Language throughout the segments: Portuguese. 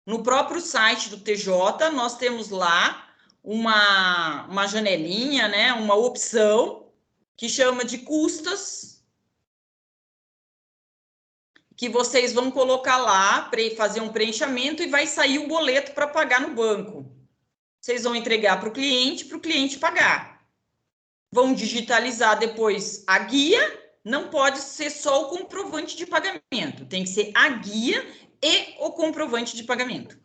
No próprio site do TJ, nós temos lá uma janelinha, né, uma opção que chama de custas, que vocês vão colocar lá, fazer um preenchamento e vai sair o boleto para pagar no banco. Vocês vão entregar para o cliente pagar. Vão digitalizar depois a guia, não pode ser só o comprovante de pagamento, tem que ser a guia e o comprovante de pagamento.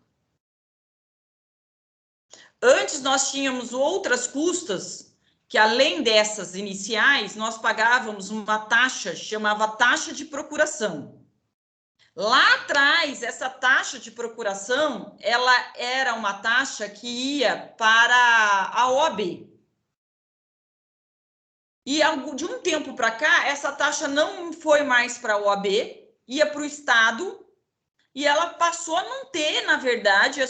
Antes nós tínhamos outras custas, que além dessas iniciais, nós pagávamos uma taxa, chamava taxa de procuração. Lá atrás, essa taxa de procuração, ela era uma taxa que ia para a OAB. E de um tempo para cá, essa taxa não foi mais para a OAB, ia para o Estado, e ela passou a não ter, na verdade,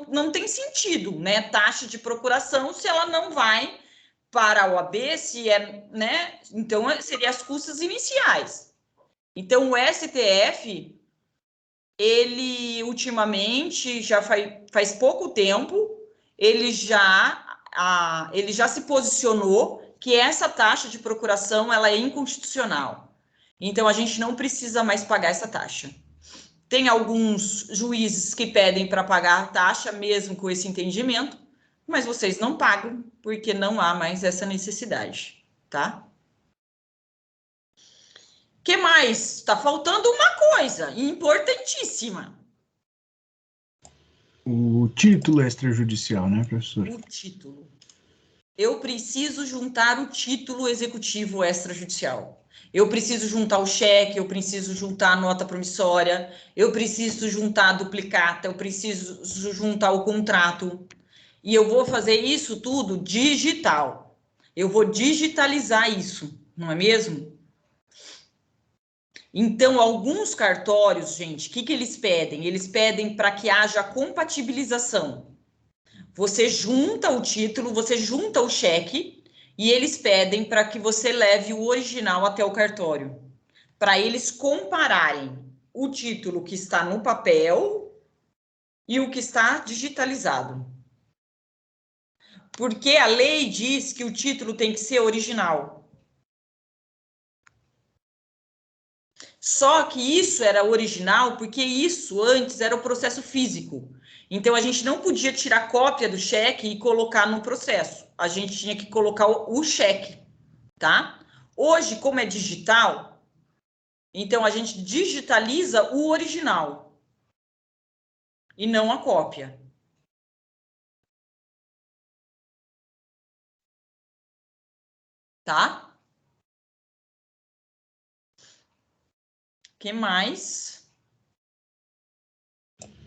não tem sentido, né? Taxa de procuração, se ela não vai para a OAB, se é, né? Então, seriam as custas iniciais. Então, o STF, ele ultimamente, já faz pouco tempo, ele já se posicionou que essa taxa de procuração ela é inconstitucional. Então, a gente não precisa mais pagar essa taxa. Tem alguns juízes que pedem para pagar a taxa, mesmo com esse entendimento, mas vocês não pagam, porque não há mais essa necessidade, tá? O que mais? Está faltando uma coisa importantíssima. O título extrajudicial, né, professor? O título. Eu preciso juntar o título executivo extrajudicial. Eu preciso juntar o cheque, eu preciso juntar a nota promissória, eu preciso juntar a duplicata, eu preciso juntar o contrato. E eu vou fazer isso tudo digital. Eu vou digitalizar isso, não é mesmo? Então, alguns cartórios, gente, o que eles pedem? Eles pedem para que haja compatibilização. Você junta o título, você junta o cheque e eles pedem para que você leve o original até o cartório, para eles compararem o título que está no papel e o que está digitalizado. Porque a lei diz que o título tem que ser original. Só que isso era original porque isso antes era o processo físico. Então a gente não podia tirar cópia do cheque e colocar no processo. A gente tinha que colocar o cheque, tá? Hoje, como é digital, então a gente digitaliza o original e não a cópia. Tá? Que mais?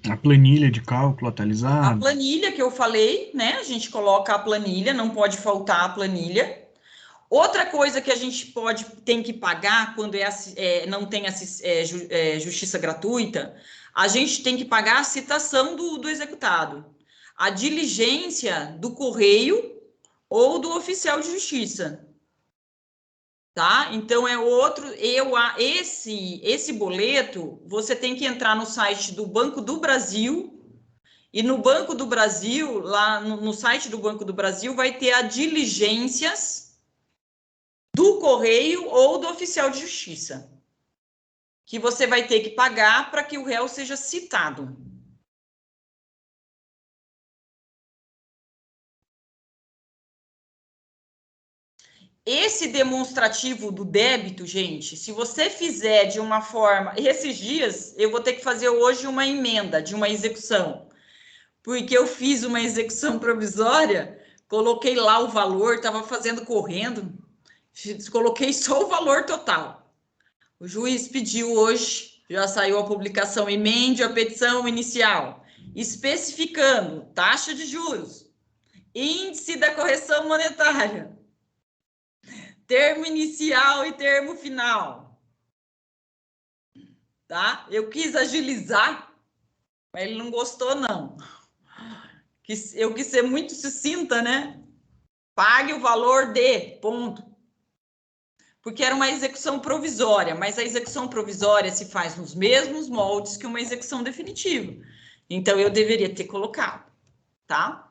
A planilha de cálculo A atualizada. planilha que eu falei, né? A gente coloca a planilha, não pode faltar a planilha. Outra coisa que a gente tem que pagar quando não tem justiça gratuita, a gente tem que pagar a citação do executado, a diligência do correio ou do oficial de justiça. Tá? Então é outro, esse boleto, você tem que entrar no site do Banco do Brasil, e no Banco do Brasil, lá no site do Banco do Brasil, vai ter a diligências do correio ou do oficial de justiça, que você vai ter que pagar para que o réu seja citado. Esse demonstrativo do débito, gente, se você fizer de uma forma... Esses dias, eu vou ter que fazer hoje uma emenda de uma execução, porque eu fiz uma execução provisória, coloquei lá o valor, estava fazendo correndo, coloquei só o valor total. O juiz pediu hoje, já saiu a publicação, emende a petição inicial, especificando taxa de juros, índice da correção monetária, termo inicial e termo final. Tá? Eu quis agilizar, mas ele não gostou, não. Eu quis ser muito sucinta, né? Pague o valor de, ponto. porque era uma execução provisória, mas a execução provisória se faz nos mesmos moldes que uma execução definitiva. Então, eu deveria ter colocado, tá?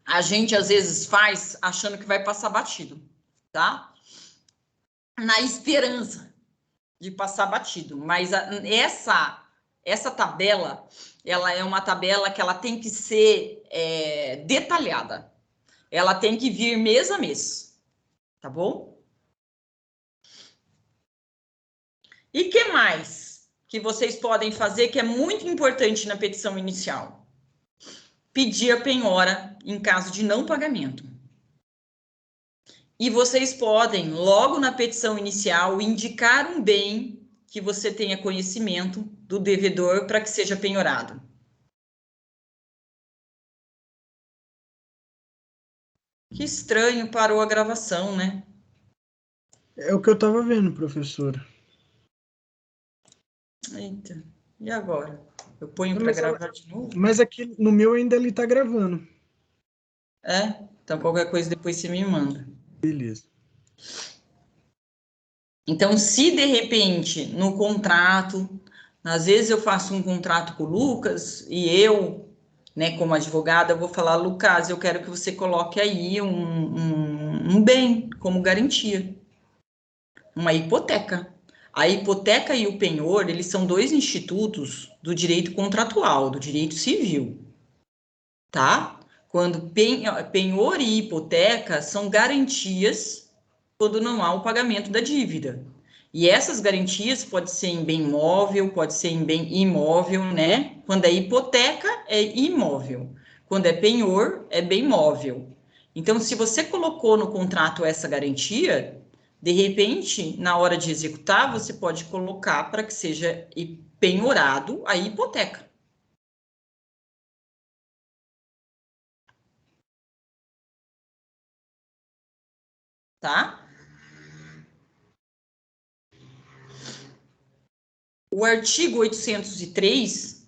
A gente, às vezes, faz achando que vai passar batido, tá? Na esperança de passar batido. Mas essa tabela, ela é uma tabela que ela tem que ser detalhada. Ela tem que vir mês a mês, tá bom? E que mais que vocês podem fazer que é muito importante na petição inicial? Pedir a penhora em caso de não pagamento. E vocês podem, logo na petição inicial, indicar um bem que você tenha conhecimento do devedor para que seja penhorado. Que estranho, parou a gravação, né? É o que eu estava vendo, professora. Eita, e agora? Eu ponho para gravar de novo? Mas aqui no meu ainda ele está gravando. É? Então qualquer coisa depois você me manda. Beleza. Então, se de repente no contrato, às vezes eu faço um contrato com o Lucas e eu, né, como advogada, vou falar, Lucas, eu quero que você coloque aí um bem como garantia, uma hipoteca. A hipoteca e o penhor, eles são dois institutos do direito contratual, do direito civil, tá? Quando penhor e hipoteca são garantias quando não há o pagamento da dívida. E essas garantias pode ser em bem móvel, pode ser em bem imóvel, né? Quando é hipoteca, é imóvel. Quando é penhor, é bem móvel. Então, se você colocou no contrato essa garantia, de repente, na hora de executar, você pode colocar para que seja penhorado a hipoteca. Tá? O artigo 803,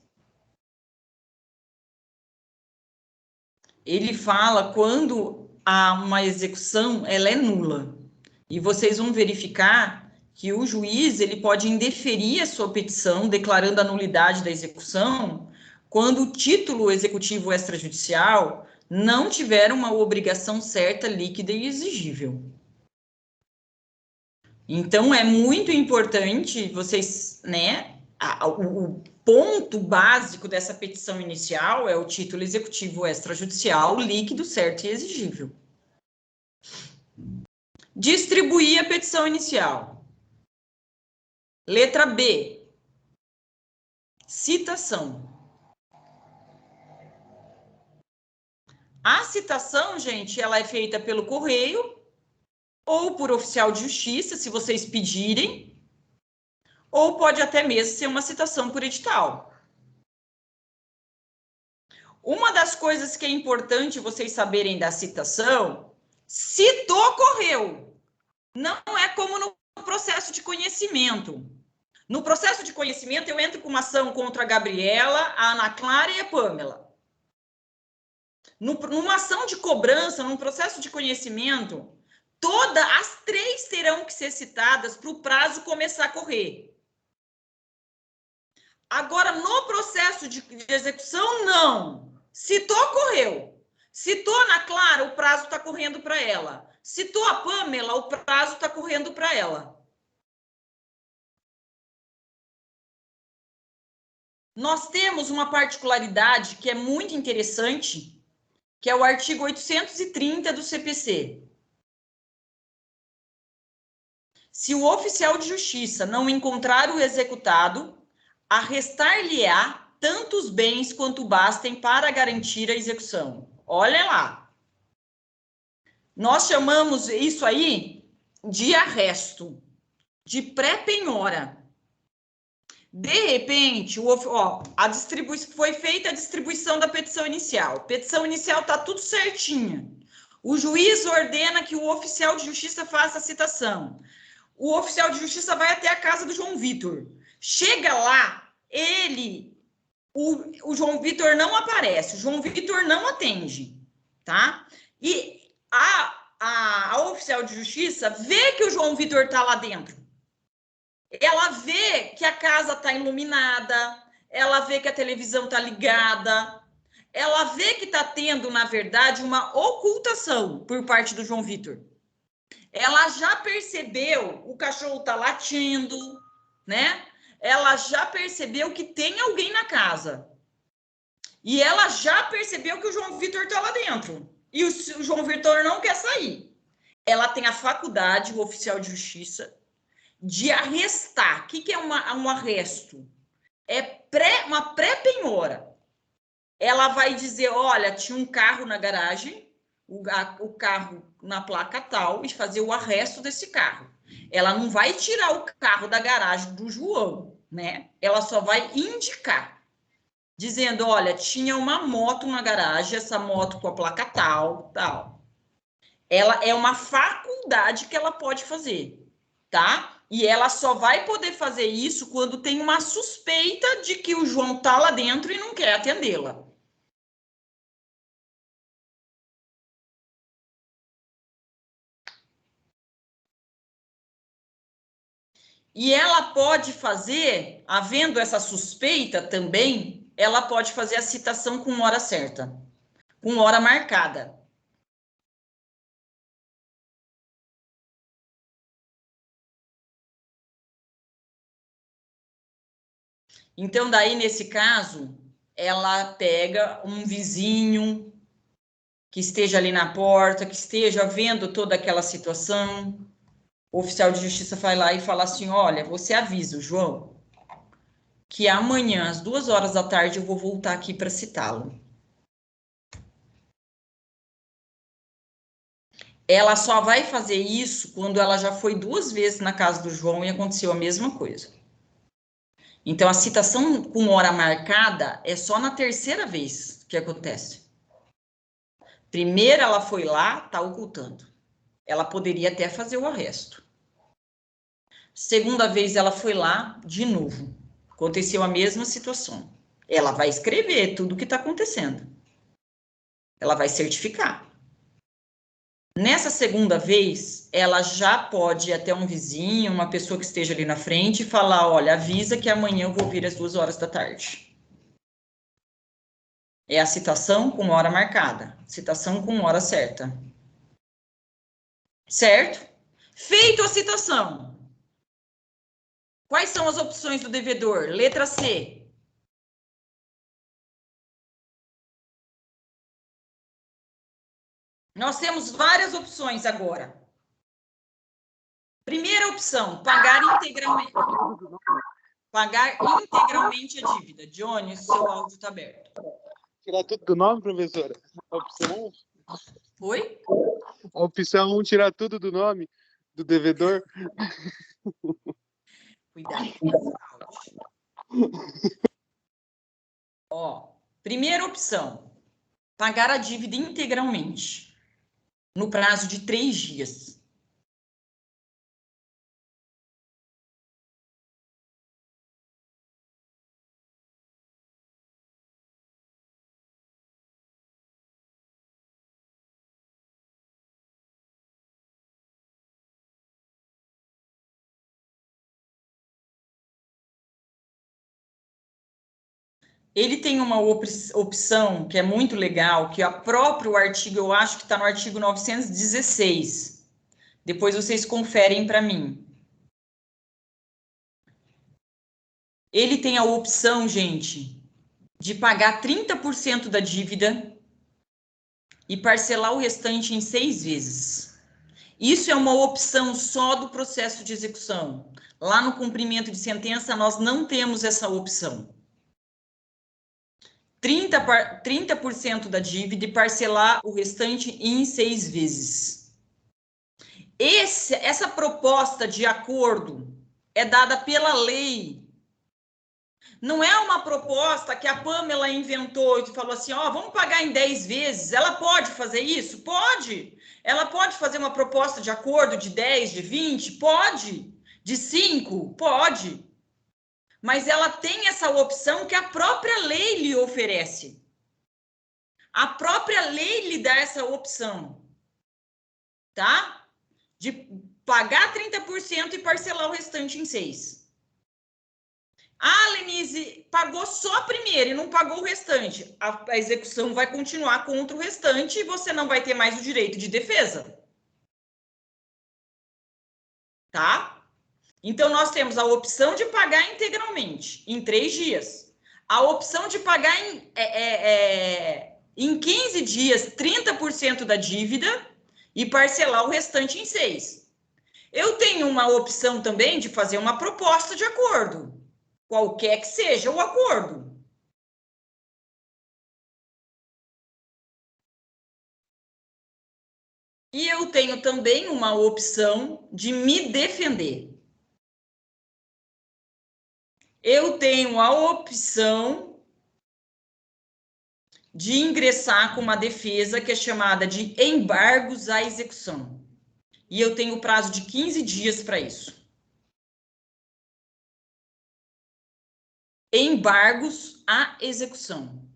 ele fala quando há uma execução, ela é nula. E vocês vão verificar que o juiz ele pode indeferir a sua petição, declarando a nulidade da execução, quando o título executivo extrajudicial não tiver uma obrigação certa, líquida e exigível. Então, é muito importante vocês, né, o ponto básico dessa petição inicial é o título executivo extrajudicial, líquido, certo e exigível. Distribuir a petição inicial. Letra B. Citação. A citação, gente, ela é feita pelo correio ou por oficial de justiça, se vocês pedirem, ou pode até mesmo ser uma citação por edital. Uma das coisas que é importante vocês saberem da citação, citou, correu. Não é como no processo de conhecimento. No processo de conhecimento, eu entro com uma ação contra a Gabriela, a Ana Clara e a Pâmela. Numa ação de cobrança, num processo de conhecimento, as três terão que ser citadas para o prazo começar a correr. Agora, no processo de execução, não. Citou, correu. Citou a Ana Clara, o prazo está correndo para ela. Citou a Pâmela, o prazo está correndo para ela. Nós temos uma particularidade que é muito interessante, que é o artigo 830 do CPC. Se o oficial de justiça não encontrar o executado, arrestar-lhe-á tantos bens quanto bastem para garantir a execução. Olha lá. Nós chamamos isso aí de arresto, de pré-penhora. De repente, foi feita a distribuição da petição inicial. Petição inicial está tudo certinha. O juiz ordena que o oficial de justiça faça a citação. O oficial de justiça vai até a casa do João Vitor. Chega lá, o João Vitor não aparece, o João Vitor não atende, tá? E a oficial de justiça vê que o João Vitor está lá dentro. Ela vê que a casa está iluminada, ela vê que a televisão está ligada, ela vê que está tendo, na verdade, uma ocultação por parte do João Vitor. Ela já percebeu, o cachorro está latindo, né? Ela já percebeu que tem alguém na casa. E ela já percebeu que o João Vitor está lá dentro. E o João Vitor não quer sair. Ela tem a faculdade, o oficial de justiça, de arrestar. O que é um arresto? É uma pré-penhora. Ela vai dizer, olha, tinha um carro na garagem, o carro na placa tal, e fazer o arresto desse carro. Ela não vai tirar o carro da garagem do João, né? Ela só vai indicar, dizendo, olha, tinha uma moto na garagem, essa moto com a placa tal, tal. Ela é uma faculdade que ela pode fazer, tá? E ela só vai poder fazer isso quando tem uma suspeita de que o João tá lá dentro e não quer atendê-la. E ela pode fazer, havendo essa suspeita também, ela pode fazer a citação com hora certa, com hora marcada. Então, daí, nesse caso, ela pega um vizinho que esteja ali na porta, que esteja vendo toda aquela situação. O oficial de justiça vai lá e fala assim, olha, você avisa o João que amanhã, às 14h, eu vou voltar aqui para citá-lo. Ela só vai fazer isso quando ela já foi 2 vezes na casa do João e aconteceu a mesma coisa. Então, a citação com hora marcada é só na 3ª vez que acontece. Primeiro, ela foi lá, tá ocultando. Ela poderia até fazer o arresto. Segunda vez, ela foi lá, de novo. Aconteceu a mesma situação. Ela vai escrever tudo o que está acontecendo. Ela vai certificar. Nessa segunda vez, ela já pode ir até um vizinho, uma pessoa que esteja ali na frente e falar, olha, avisa que amanhã eu vou vir às 14h. É a citação com hora marcada, citação com hora certa. Certo? Feito a citação. Quais são as opções do devedor? Letra C. Nós temos várias opções agora. Primeira opção, pagar integralmente. Pagar integralmente a dívida. Johnny, seu áudio está aberto. Tirar tudo do nome, professora? A opção 1? Oi? A opção 1, tirar tudo do nome do devedor? Cuidado com esse áudio. Ó, primeira opção, pagar a dívida integralmente, no prazo de 3 dias. Ele tem uma opção que é muito legal, que é o próprio artigo, eu acho que está no artigo 916. Depois vocês conferem para mim. Ele tem a opção, gente, de pagar 30% da dívida e parcelar o restante em 6 vezes. Isso é uma opção só do processo de execução. Lá no cumprimento de sentença, nós não temos essa opção. 30% da dívida e parcelar o restante em 6 vezes. Essa proposta de acordo é dada pela lei. Não é uma proposta que a Pamela inventou e falou assim, ó, vamos pagar em 10 vezes. Ela pode fazer isso? Pode. Ela pode fazer uma proposta de acordo de 10, de 20? Pode. De 5? Pode. Mas ela tem essa opção que a própria lei lhe oferece. A própria lei lhe dá essa opção. tá? De pagar 30% e parcelar o restante em 6. Ah, Lenise, pagou só a primeira e não pagou o restante. A execução vai continuar contra o restante e você não vai ter mais o direito de defesa. Tá? Então, nós temos a opção de pagar integralmente, em 3 dias. A opção de pagar em 15 dias, 30% da dívida e parcelar o restante em 6. Eu tenho uma opção também de fazer uma proposta de acordo, qualquer que seja o acordo. E eu tenho também uma opção de me defender. Eu tenho a opção de ingressar com uma defesa que é chamada de embargos à execução. E eu tenho prazo de 15 dias para isso. Embargos à execução.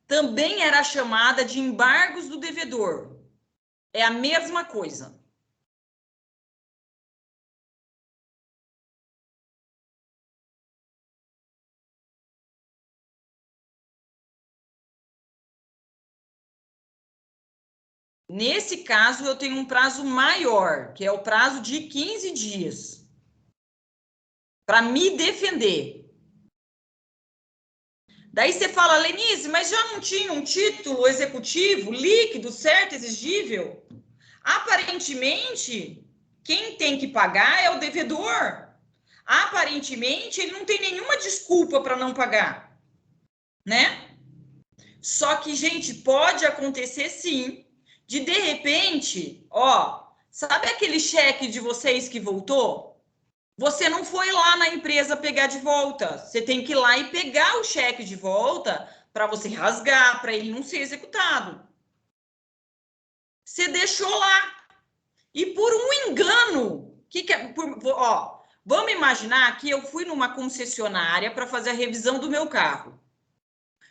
Também era chamada de embargos do devedor. É a mesma coisa. Nesse caso, eu tenho um prazo maior, que é o prazo de 15 dias, para me defender. Daí você fala, Lenise, mas já não tinha um título executivo líquido, certo, exigível? Aparentemente, quem tem que pagar é o devedor. Aparentemente, ele não tem nenhuma desculpa para não pagar, né? Só que, gente, pode acontecer sim, de repente, ó, sabe aquele cheque de vocês que voltou? Você não foi lá na empresa pegar de volta. Você tem que ir lá e pegar o cheque de volta para você rasgar, para ele não ser executado. Você deixou lá. E por um engano, vamos imaginar que eu fui numa concessionária para fazer a revisão do meu carro.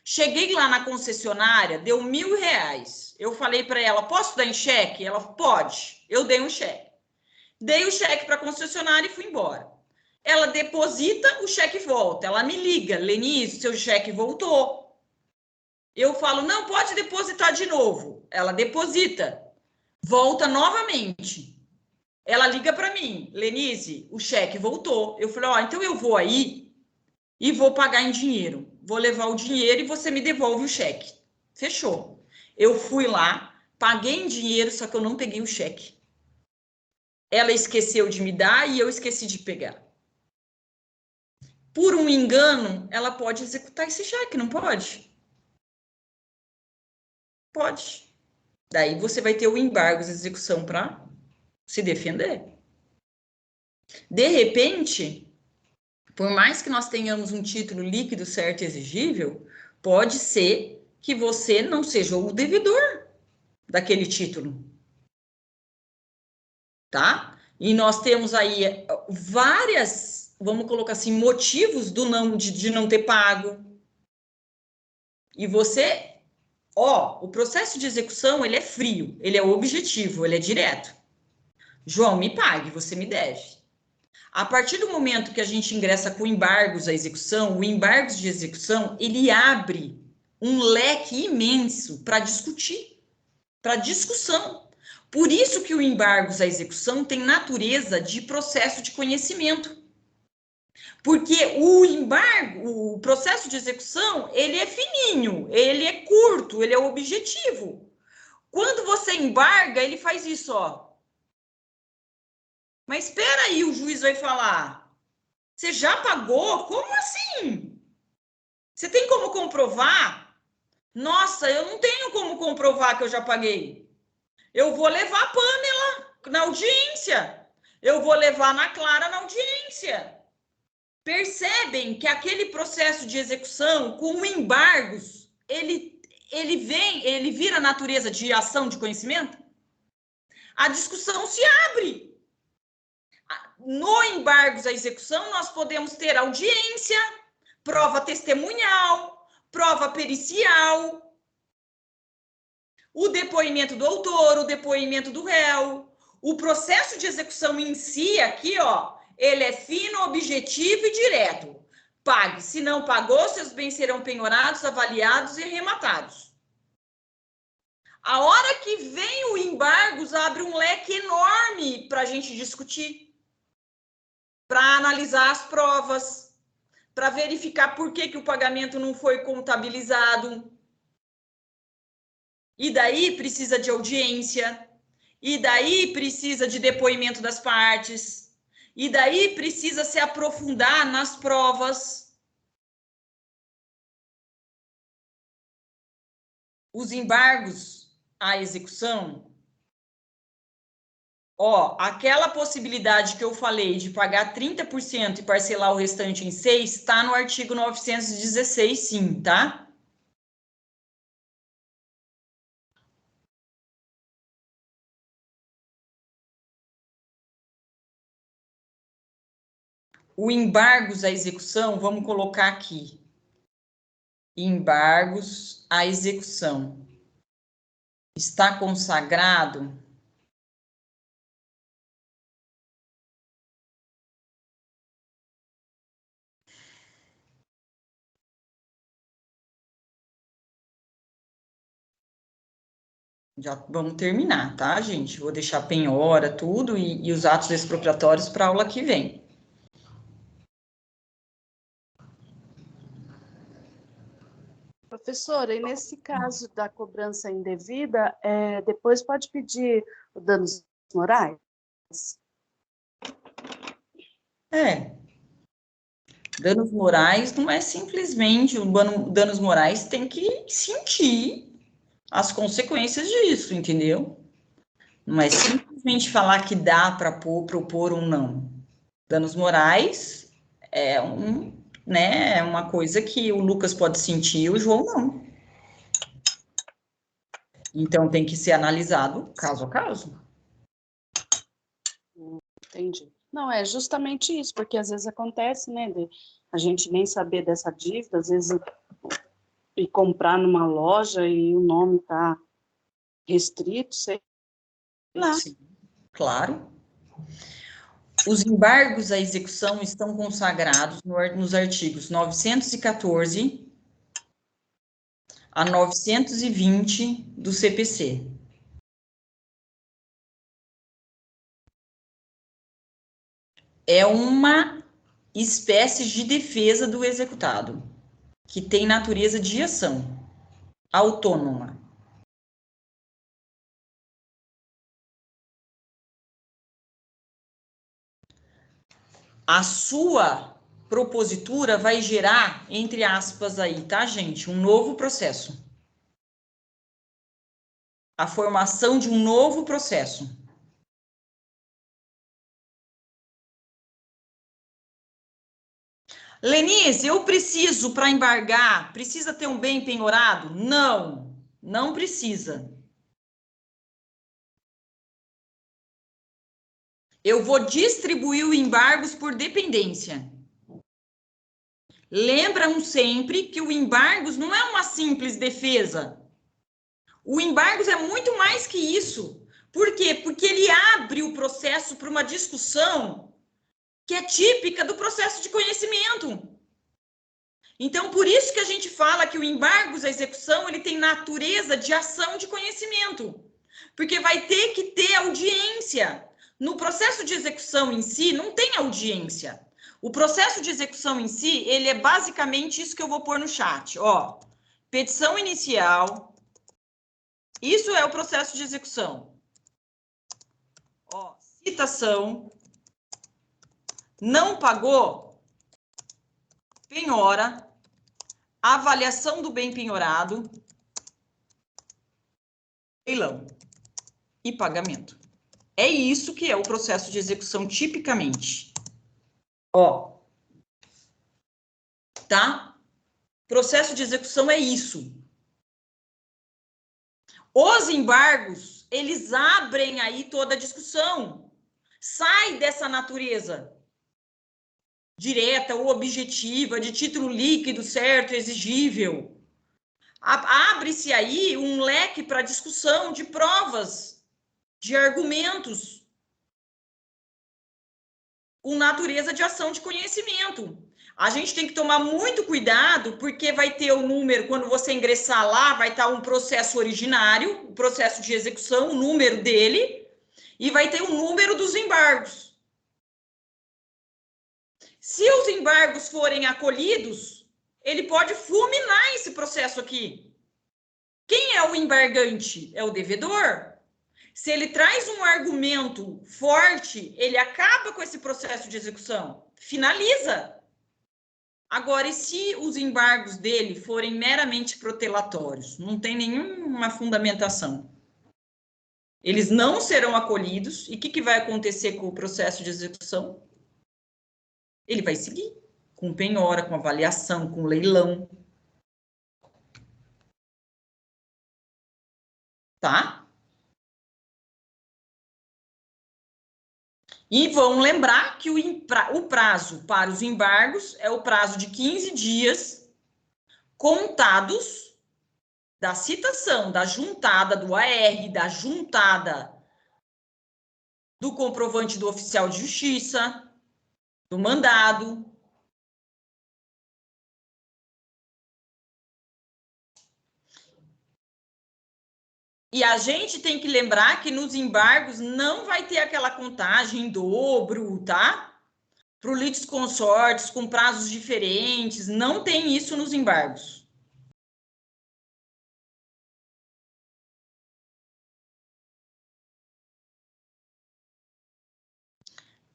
Cheguei lá na concessionária, deu R$1.000. Eu falei para ela, posso dar em cheque? Ela, pode. Eu dei um cheque. Dei o cheque para a concessionária e fui embora. Ela deposita, o cheque volta. Ela me liga, Lenise, seu cheque voltou. Eu falo, não, pode depositar de novo. Ela deposita, volta novamente. Ela liga para mim, Lenise, o cheque voltou. Eu falei, ó, então eu vou aí e vou pagar em dinheiro. Vou levar o dinheiro e você me devolve o cheque. Fechou. Eu fui lá, paguei em dinheiro, só que eu não peguei o cheque. Ela esqueceu de me dar e eu esqueci de pegar. Por um engano, ela pode executar esse cheque, não pode? Pode. Daí você vai ter o embargo de execução para se defender. De repente, por mais que nós tenhamos um título líquido, certo e exigível, pode ser que você não seja o devedor daquele título. Tá? E nós temos aí várias, vamos colocar assim, motivos de não ter pago. E você, o processo de execução, ele é frio, ele é objetivo, ele é direto. João, me pague, você me deve. A partir do momento que a gente ingressa com embargos à execução, o embargos de execução, ele abre um leque imenso para discutir, para discussão. Por isso que o embargos à execução tem natureza de processo de conhecimento. Porque o processo de execução, ele é fininho, ele é curto, ele é objetivo. Quando você embarga, ele faz isso, ó. Mas espera aí, o juiz vai falar. Você já pagou? Como assim? Você tem como comprovar? Nossa, eu não tenho como comprovar que eu já paguei. Eu vou levar a Pamela na audiência. Eu vou levar a Ana Clara na audiência. Percebem que aquele processo de execução com embargos, ele vira natureza de ação de conhecimento? A discussão se abre. No embargos à execução, nós podemos ter audiência, prova testemunhal, prova pericial. o depoimento do autor, o depoimento do réu. O processo de execução em si, aqui, ó, ele é fino, objetivo e direto. Pague. Se não pagou, seus bens serão penhorados, avaliados e arrematados. A hora que vem o embargos, abre um leque enorme para a gente discutir, para analisar as provas, para verificar por que o pagamento não foi contabilizado. E daí precisa de audiência, e daí precisa de depoimento das partes, e daí precisa se aprofundar nas provas. Os embargos à execução, ó, aquela possibilidade que eu falei de pagar 30% e parcelar o restante em 6, está no artigo 916, sim, tá? O embargos à execução, vamos colocar aqui. Embargos à execução. Está consagrado já vamos terminar, tá, gente? Vou deixar penhora, tudo, e os atos expropriatórios para a aula que vem. Professora, e nesse caso da cobrança indevida, depois pode pedir danos morais? Danos morais não é simplesmente, danos morais tem que sentir as consequências disso, entendeu? Não é simplesmente falar que dá para propor ou não. Danos morais é né, uma coisa que o Lucas pode sentir e o João não. Então, tem que ser analisado caso a caso. Entendi. Não, é justamente isso, porque às vezes acontece, né, de a gente nem saber dessa dívida, às vezes ir comprar numa loja e o nome está restrito, sei lá. Sim, claro. Os embargos à execução estão consagrados nos artigos 914 a 920 do CPC. É uma espécie de defesa do executado, que tem natureza de ação autônoma. A sua propositura vai gerar, entre aspas aí, tá, gente, um novo processo. A formação de um novo processo. Lenise, eu preciso, para embargar, precisa ter um bem penhorado? Não, não precisa. Eu vou distribuir os embargos por dependência. Lembram sempre que o embargos não é uma simples defesa. O embargos é muito mais que isso. Por quê? Porque ele abre o processo para uma discussão que é típica do processo de conhecimento. Então, por isso que a gente fala que o embargos à execução, ele tem natureza de ação de conhecimento. Porque vai ter que ter audiência. No processo de execução em si, não tem audiência. O processo de execução em si, ele é basicamente isso que eu vou pôr no chat. Ó, petição inicial. Isso é o processo de execução. Ó, citação. Não pagou? Penhora. Avaliação do bem penhorado. Leilão. E pagamento. É isso que é o processo de execução tipicamente. Ó. Tá? Processo de execução é isso. Os embargos, eles abrem aí toda a discussão. Sai dessa natureza direta ou objetiva, de título líquido, certo, exigível. Abre-se aí um leque para discussão de provas, de argumentos, com natureza de ação de conhecimento. A gente tem que tomar muito cuidado, porque vai ter o número, quando você ingressar lá, vai estar um processo originário, o processo de execução, o número dele, e vai ter o número dos embargos. Se os embargos forem acolhidos, ele pode fulminar esse processo aqui. Quem é o embargante? É o devedor. Se ele traz um argumento forte, ele acaba com esse processo de execução, finaliza. Agora, e se os embargos dele forem meramente protelatórios, não tem nenhuma fundamentação, eles não serão acolhidos, e o que vai acontecer com o processo de execução? Ele vai seguir, com penhora, com avaliação, com leilão. Tá? E vão lembrar que o prazo para os embargos é o prazo de 15 dias contados da citação, da juntada do AR, da juntada do comprovante do oficial de justiça, do mandado. E a gente tem que lembrar que nos embargos não vai ter aquela contagem em dobro, tá? Para o litisconsortes com prazos diferentes, não tem isso nos embargos.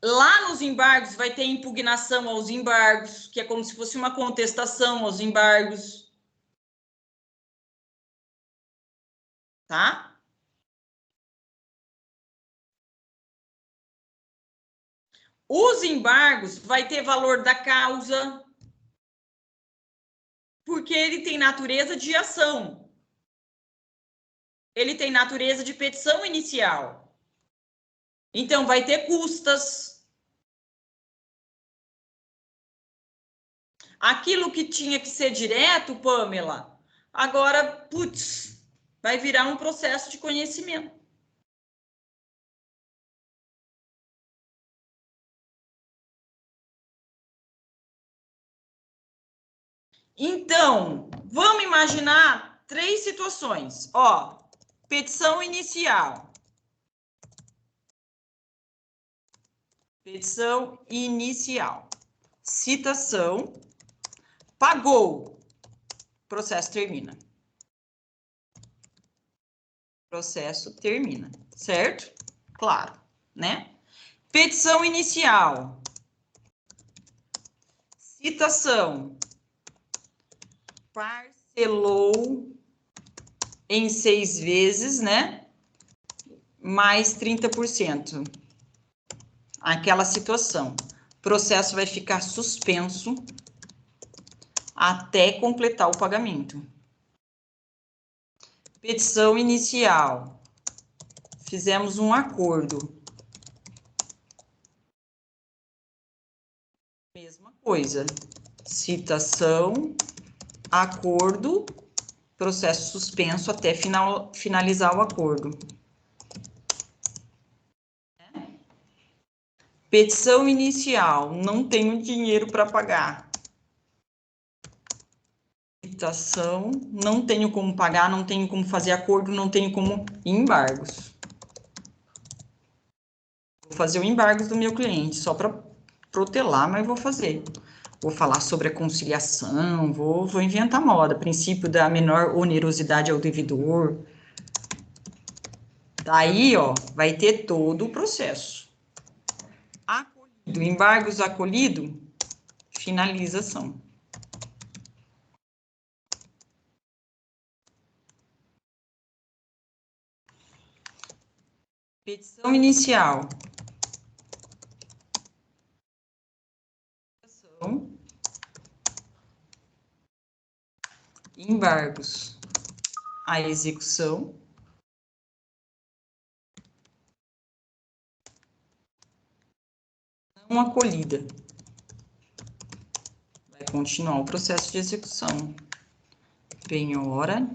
Lá nos embargos vai ter impugnação aos embargos, que é como se fosse uma contestação aos embargos. Tá? Os embargos vai ter valor da causa, porque ele tem natureza de ação. Ele tem natureza de petição inicial. Então, vai ter custas. Aquilo que tinha que ser direto, Pamela, agora, putz, vai virar um processo de conhecimento. Então, vamos imaginar 3 situações. Ó, petição inicial. Petição inicial. Citação. Pagou. Processo termina. Processo termina. Certo? Claro, né? Petição inicial. Citação. Parcelou em 6 vezes, né? Mais 30%. Aquela situação. O processo vai ficar suspenso até completar o pagamento. Petição inicial. Fizemos um acordo. Mesma coisa. Citação, acordo, processo suspenso até finalizar o acordo. Petição inicial, não tenho dinheiro para pagar. Citação, não tenho como pagar, não tenho como fazer acordo, não tenho como embargos. Vou fazer o embargos do meu cliente, só para protelar, mas vou fazer. Vou falar sobre a conciliação, vou inventar moda, princípio da menor onerosidade ao devedor. Daí, ó, vai ter todo o processo. Acolhido, embargos acolhido, finalização. Petição inicial. Embargos. A execução. Não acolhida. Vai continuar o processo de execução. penhora,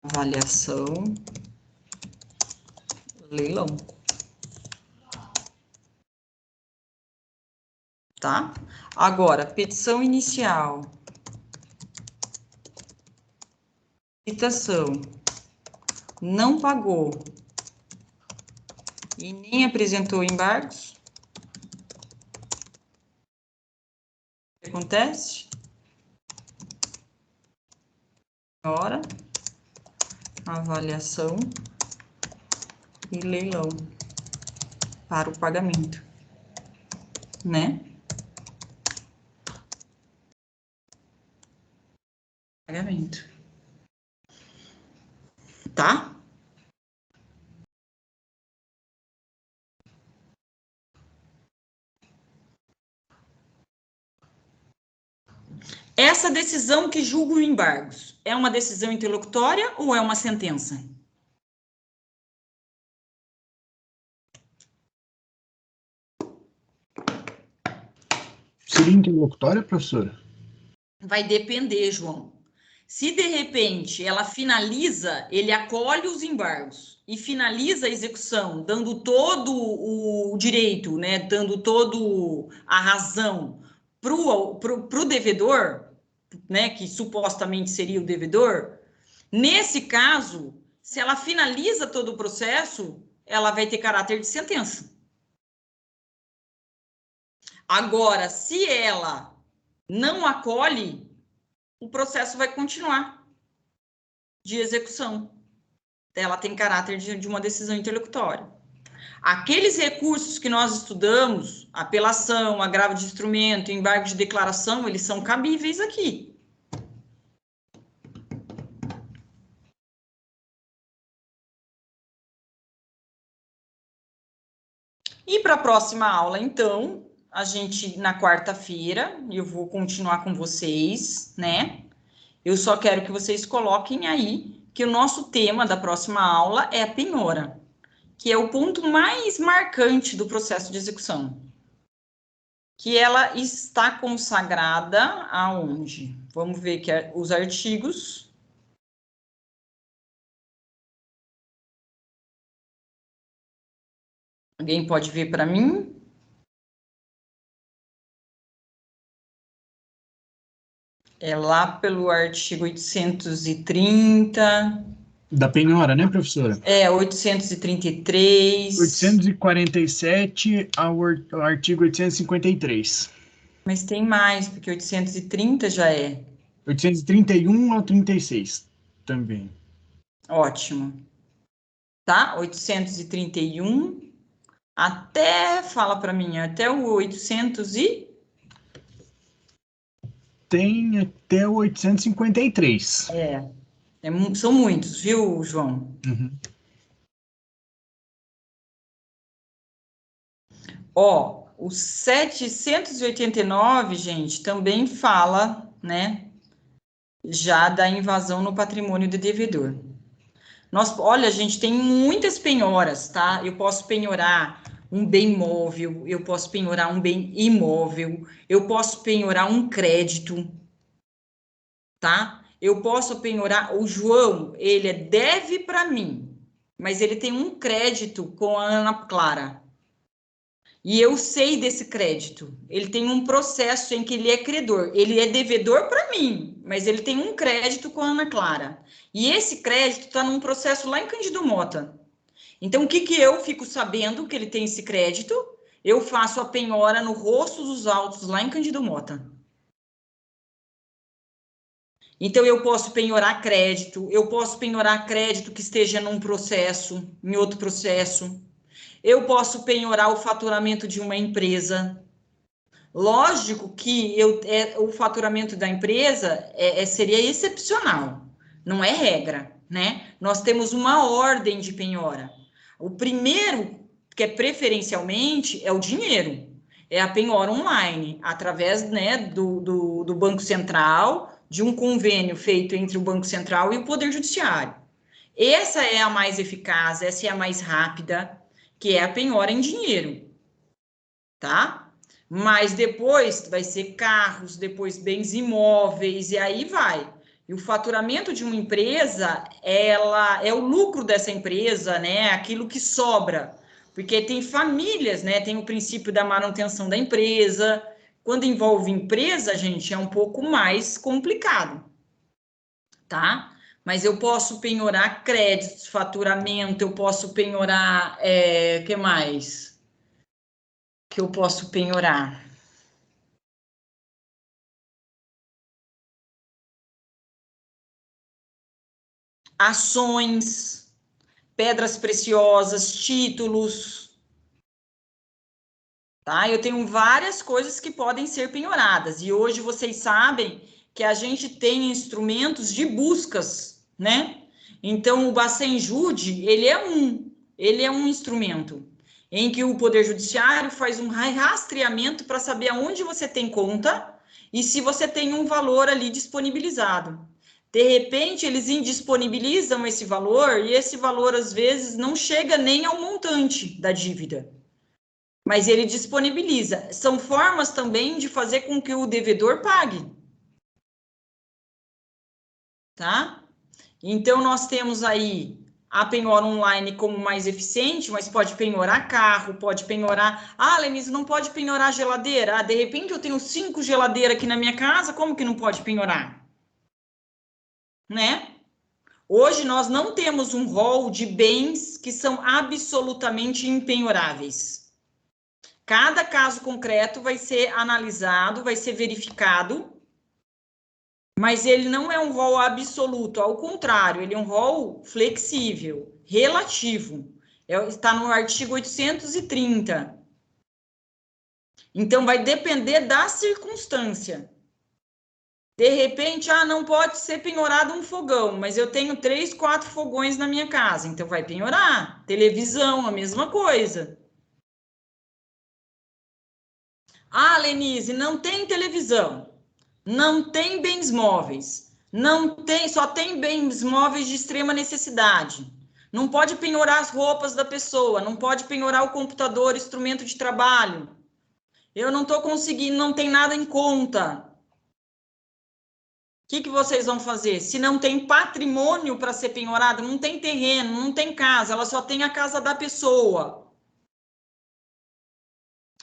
avaliação, leilão. Tá? Agora, petição inicial. Citação. Não pagou. E nem apresentou embargos. O que acontece? Hora, avaliação e leilão para o pagamento, né? Pagamento. Tá? Essa decisão que julga os embargos é uma decisão interlocutória ou é uma sentença? Seria interlocutória, professora? Vai depender, João. Se de repente ela finaliza, ele acolhe os embargos e finaliza a execução, dando todo o direito, né, dando todo a razão pro devedor, né, que supostamente seria o devedor, nesse caso, se ela finaliza todo o processo, ela vai ter caráter de sentença. Agora, se ela não acolhe, o processo vai continuar de execução. Ela tem caráter de uma decisão interlocutória. Aqueles recursos que nós estudamos, apelação, agravo de instrumento, embargo de declaração, eles são cabíveis aqui. E para a próxima aula, então, a gente, na quarta-feira, eu vou continuar com vocês, né? Eu só quero que vocês coloquem aí que o nosso tema da próxima aula é a penhora, que é o ponto mais marcante do processo de execução. Que ela está consagrada aonde? Vamos ver que os artigos. Alguém pode ver para mim? É lá pelo artigo 830. Da penhora, né, professora? É, 833. 847 ao artigo 853. Mas tem mais, porque 830 já é. 831 ao 36 também. Ótimo. Tá? 831 até, fala para mim, até o 800 e... Tem até o 853. São muitos, viu, João? Uhum. Ó, o 789, gente, também fala, né, já da invasão no patrimônio do devedor. Olha, a gente tem muitas penhoras, tá? Eu posso penhorar um bem móvel, eu posso penhorar um bem imóvel, eu posso penhorar um crédito, tá? Eu posso penhorar, o João, ele deve para mim, mas ele tem um crédito com a Ana Clara. E eu sei desse crédito. Ele tem um processo em que ele é credor. Ele é devedor para mim, mas ele tem um crédito com a Ana Clara. E esse crédito está num processo lá em Cândido Mota. Então, o que eu fico sabendo que ele tem esse crédito? Eu faço a penhora no rosto dos autos lá em Cândido Mota. Então, eu posso penhorar crédito, eu posso penhorar crédito que esteja num processo, em outro processo. Eu posso penhorar o faturamento de uma empresa. Lógico que o faturamento da empresa seria excepcional, não é regra, né? Nós temos uma ordem de penhora. O primeiro, que é preferencialmente, é o dinheiro. É a penhora online, através, né, do Banco Central, de um convênio feito entre o Banco Central e o Poder Judiciário. Essa é a mais eficaz, essa é a mais rápida, que é a penhora em dinheiro, tá? Mas depois vai ser carros, depois bens imóveis, e aí vai. E o faturamento de uma empresa, ela é o lucro dessa empresa, né? Aquilo que sobra. Porque tem famílias, né? Tem o princípio da manutenção da empresa. Quando envolve empresa, gente, é um pouco mais complicado, tá? Mas eu posso penhorar créditos, faturamento, eu posso penhorar, que mais? Que eu posso penhorar? Ações, pedras preciosas, títulos, tá? Eu tenho várias coisas que podem ser penhoradas. E hoje vocês sabem que a gente tem instrumentos de buscas, né? Então, o Bacenjude, ele é um instrumento em que o Poder Judiciário faz um rastreamento para saber aonde você tem conta e se você tem um valor ali disponibilizado. De repente, eles indisponibilizam esse valor e esse valor, às vezes, não chega nem ao montante da dívida. Mas ele disponibiliza. São formas também de fazer com que o devedor pague. Tá? Então, nós temos aí a penhora online como mais eficiente, mas pode penhorar carro, pode penhorar... Ah, Lenise, não pode penhorar geladeira? Ah, de repente eu tenho 5 geladeiras aqui na minha casa, como que não pode penhorar? Né? Hoje nós não temos um rol de bens que são absolutamente impenhoráveis. Cada caso concreto vai ser analisado, vai ser verificado, mas ele não é um rol absoluto, ao contrário, ele é um rol flexível, relativo. Está no artigo 830. Então, vai depender da circunstância. De repente, não pode ser penhorado um fogão, mas eu tenho 3, 4 fogões na minha casa, então vai penhorar. Televisão, a mesma coisa. Ah, Lenise, não tem televisão, não tem bens móveis, só tem bens móveis de extrema necessidade. Não pode penhorar as roupas da pessoa, não pode penhorar o computador, instrumento de trabalho. Eu não estou conseguindo, não tem nada em conta. O que vocês vão fazer? Se não tem patrimônio para ser penhorado, não tem terreno, não tem casa, ela só tem a casa da pessoa.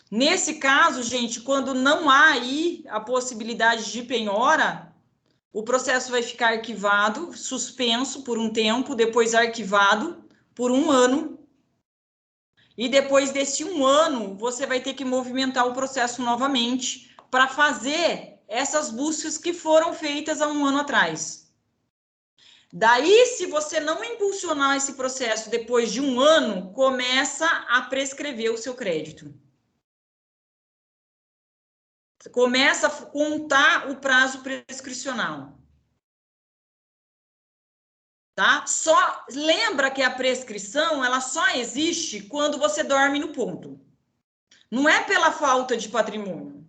Nesse caso, gente, quando não há aí a possibilidade de penhora, o processo vai ficar arquivado, suspenso por um tempo, depois arquivado por 1 ano. E depois desse 1 ano, você vai ter que movimentar o processo novamente para fazer essas buscas que foram feitas há 1 ano atrás. Daí, se você não impulsionar esse processo depois de 1 ano, começa a prescrever o seu crédito. Começa a contar o prazo prescricional. Tá? Só lembra que a prescrição, ela só existe quando você dorme no ponto. Não é pela falta de patrimônio.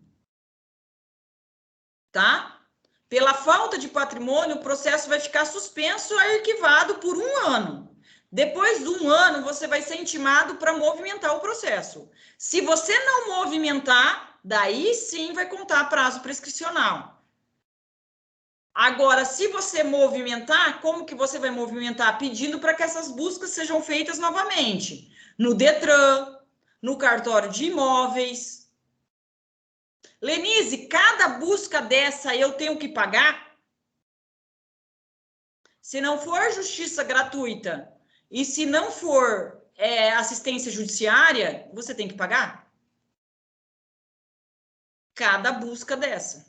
Tá? Pela falta de patrimônio, o processo vai ficar suspenso e arquivado por 1 ano. Depois de 1 ano, você vai ser intimado para movimentar o processo. Se você não movimentar, daí sim vai contar prazo prescricional. Agora, se você movimentar, como que você vai movimentar? Pedindo para que essas buscas sejam feitas novamente. No Detran, no cartório de imóveis. Lenise, cada busca dessa eu tenho que pagar? Se não for justiça gratuita e se não for assistência judiciária, você tem que pagar? Cada busca dessa.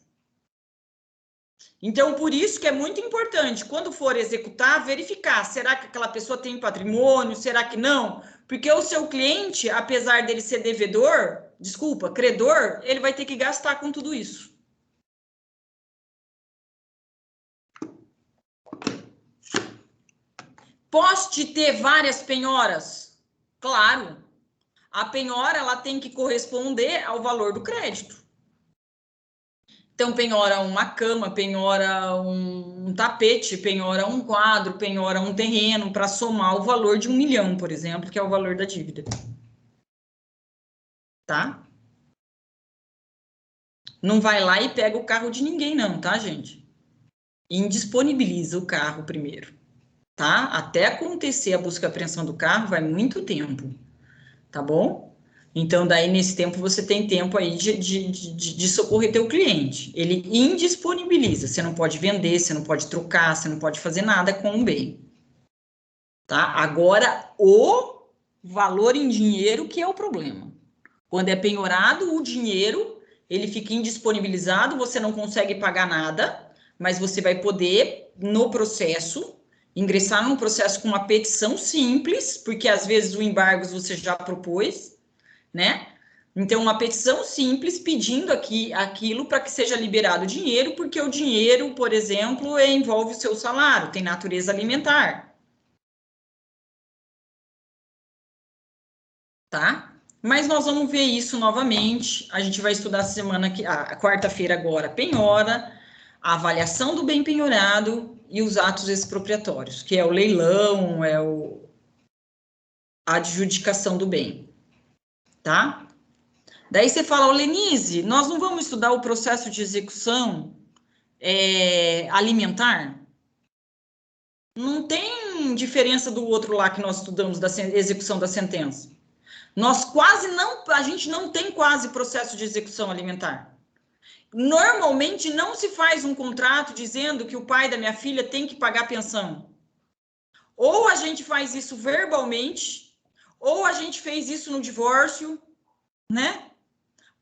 Então, por isso que é muito importante, quando for executar, verificar, será que aquela pessoa tem patrimônio, será que não? Porque o seu cliente, apesar dele ser credor, ele vai ter que gastar com tudo isso. Posso ter várias penhoras? Claro. A penhora, ela tem que corresponder ao valor do crédito. Então, penhora uma cama, penhora um tapete, penhora um quadro, penhora um terreno, para somar o valor de 1 milhão, por exemplo, que é o valor da dívida. Tá? Não vai lá e pega o carro de ninguém, não, tá, gente? Indisponibiliza o carro primeiro, tá? Até acontecer a busca e apreensão do carro, vai muito tempo, tá bom? Então, daí, nesse tempo, você tem tempo aí de socorrer teu cliente. Ele indisponibiliza, você não pode vender, você não pode trocar, você não pode fazer nada com o bem. Tá? Agora, o valor em dinheiro que é o problema. Quando é penhorado, o dinheiro, ele fica indisponibilizado, você não consegue pagar nada, mas você vai poder, no processo, ingressar num processo com uma petição simples, porque às vezes o embargo você já propôs, né? Então, uma petição simples pedindo aquilo para que seja liberado o dinheiro, porque o dinheiro, por exemplo, envolve o seu salário, tem natureza alimentar. Tá? Mas nós vamos ver isso novamente. A gente vai estudar a quarta-feira agora, penhora, a avaliação do bem penhorado e os atos expropriatórios, que é o leilão, a adjudicação do bem, tá? Daí você fala, ô Lenise, nós não vamos estudar o processo de execução alimentar? Não tem diferença do outro lá que nós estudamos da execução da sentença. A gente não tem quase processo de execução alimentar. Normalmente não se faz um contrato dizendo que o pai da minha filha tem que pagar pensão. Ou a gente faz isso verbalmente, ou a gente fez isso no divórcio, né?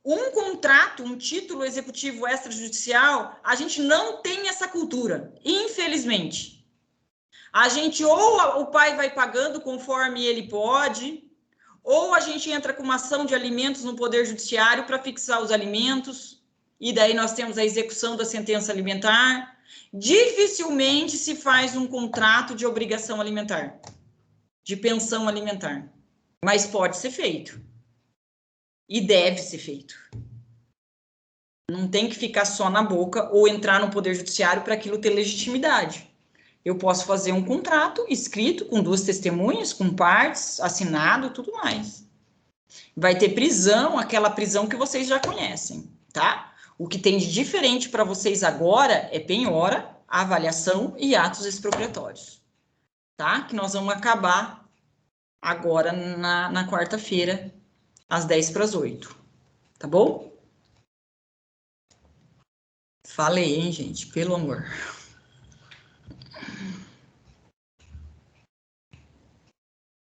Um contrato, um título executivo extrajudicial, a gente não tem essa cultura, infelizmente. A gente, ou o pai vai pagando conforme ele pode, ou a gente entra com uma ação de alimentos no Poder Judiciário para fixar os alimentos, e daí nós temos a execução da sentença alimentar. Dificilmente se faz um contrato de obrigação alimentar, de pensão alimentar, mas pode ser feito. E deve ser feito. Não tem que ficar só na boca ou entrar no Poder Judiciário para aquilo ter legitimidade. Eu posso fazer um contrato escrito com 2 testemunhas, com partes, assinado, tudo mais. Vai ter prisão, aquela prisão que vocês já conhecem, tá? O que tem de diferente para vocês agora é penhora, avaliação e atos expropriatórios, tá? Que nós vamos acabar agora na quarta-feira, às 7:50, tá bom? Falei, hein, gente? Pelo amor.